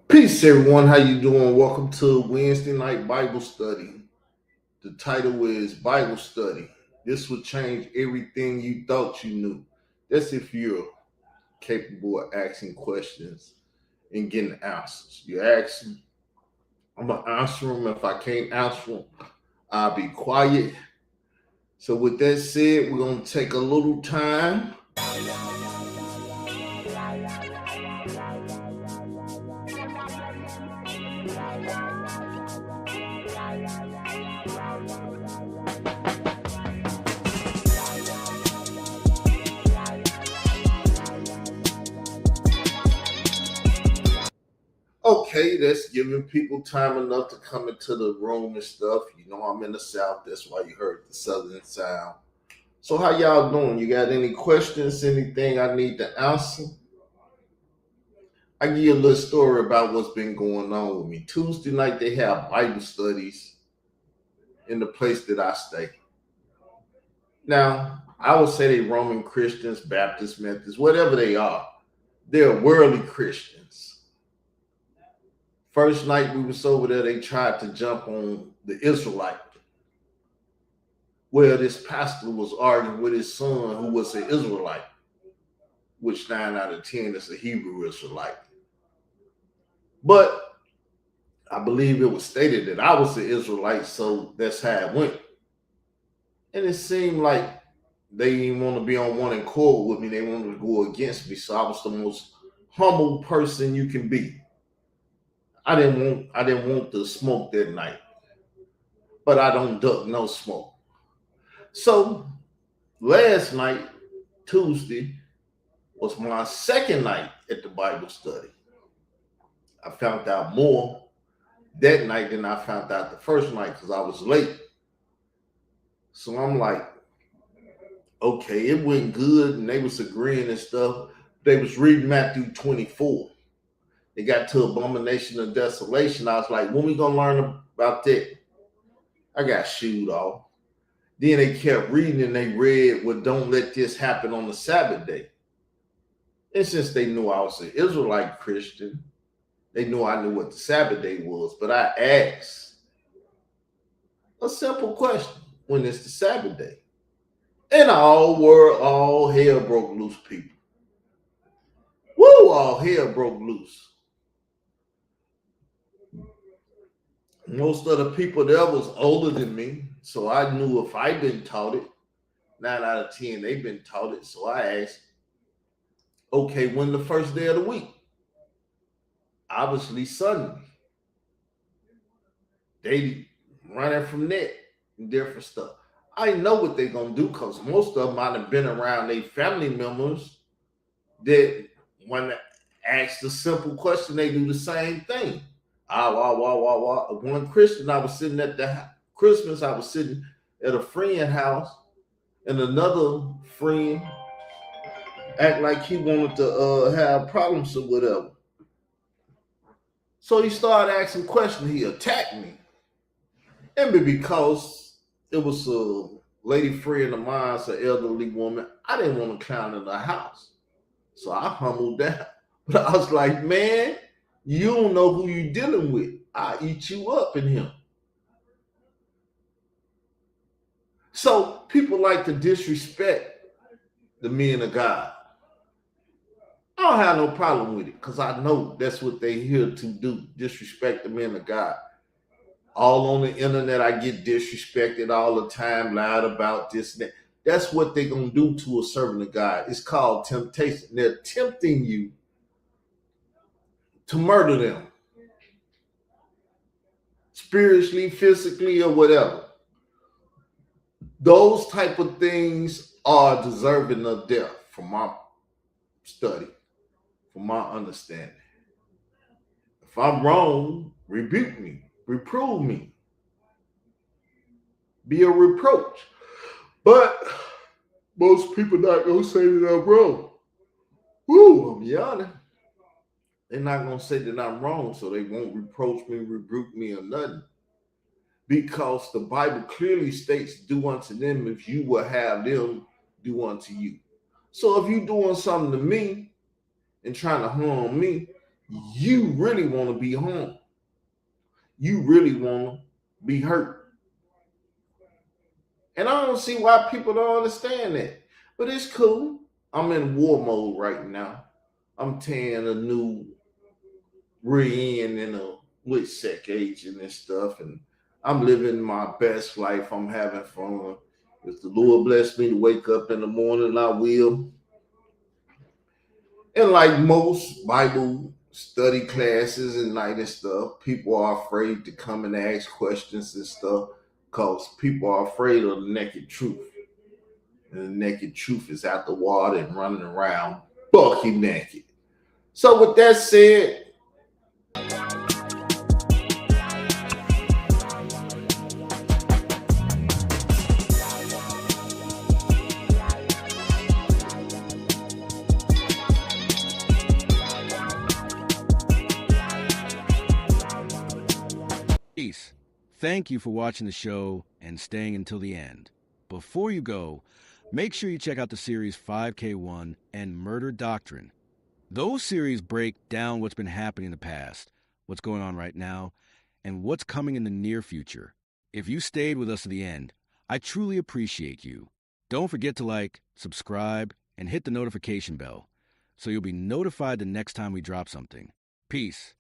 Peace, everyone. How you doing? Welcome to Wednesday night Bible study. The title is Bible Study. This will change everything you thought you knew. That's if you're capable of asking questions and getting answers. You ask them, I'm gonna answer them. If I can't answer them, I'll be quiet. So, with that said, we're gonna take a little time. Okay, that's giving people time enough to come into the room and stuff. You know, I'm in the South. That's why you heard the Southern sound. So, how y'all doing? You got any questions? Anything I need to answer? I give you a little story about what's been going on with me. Tuesday night, they have Bible studies in the place that I stay. Now, I would say they Roman Christians, Baptist, Methodists, whatever they are. They're worldly Christians. First night we was over there, they tried to jump on the Israelite. Well, this pastor was arguing with his son, who was an Israelite, which 9 out of 10 is a Hebrew Israelite. But I believe it was stated that I was an Israelite, so that's how it went. And it seemed like they didn't want to be on one accord with me. They wanted to go against me. So I was the most humble person you can be. I didn't want the smoke that night. But I don't duck no smoke. So last night, Tuesday, was my second night at the Bible study. I found out more that night than I found out the first night because I was late. So I'm like, okay, it went good and they was agreeing and stuff. They was reading Matthew 24. They got to abomination of desolation. I was like, when we gonna learn about that? I got shooed off. Then they kept reading and they read, well, don't let this happen on the Sabbath day. And since they knew I was an Israelite Christian, they knew I knew what the Sabbath day was. But I asked a simple question: when is the Sabbath day? And all hell broke loose, people. Woo, all hell broke loose. Most of the people there was older than me, so I knew if I'd been taught it, 9 out of 10, they've been taught it. So I asked, okay, when the first day of the week? Obviously Sunday. They running from that and different stuff. I know what they're going to do because most of them might have been around their family members that when they ask the simple question, they do the same thing. One Christian, I was sitting at the Christmas, I was sitting at a friend's house, and another friend act like he wanted to have problems or whatever. So he started asking questions. He attacked me. And because it was a lady friend of mine, an elderly woman, I didn't want to clown in the house. So I humbled down. But I was like, man, you don't know who you're dealing with. I eat you up in here. So people like to disrespect the men of God. I don't have no problem with it because I know that's what they here to do, disrespect the men of God. All on the internet, I get disrespected all the time, lied about this and that. That's what they're going to do to a servant of God. It's called temptation. They're tempting you to murder them, spiritually, physically, or whatever. Those type of things are deserving of death from my study, from my understanding. If I'm wrong, rebuke me, reprove me, be a reproach. But most people not gonna say that I'm wrong. Woo, I'm yawning. They're not gonna say that I'm wrong, so they won't reproach me, rebuke me, or nothing. Because the Bible clearly states, do unto them if you will have them do unto you. So if you're doing something to me and trying to harm me, you really want to be harmed. You really want to be hurt. And I don't see why people don't understand that. But it's cool. I'm in war mode right now. I'm tearing a new re in a with sec agent and stuff. And I'm living my best life. I'm having fun. If the Lord bless me to wake up in the morning, I will. And like most Bible study classes and night and stuff, people are afraid to come and ask questions and stuff because people are afraid of the naked truth. And the naked truth is out the water and running around bucky naked. So with that said, Peace. Thank you for watching the show and staying until the end. Before you go, make sure you check out the series 5K1 and Murder Doctrine. Those series break down what's been happening in the past, what's going on right now, and what's coming in the near future. If you stayed with us to the end, I truly appreciate you. Don't forget to like, subscribe, and hit the notification bell so you'll be notified the next time we drop something. Peace.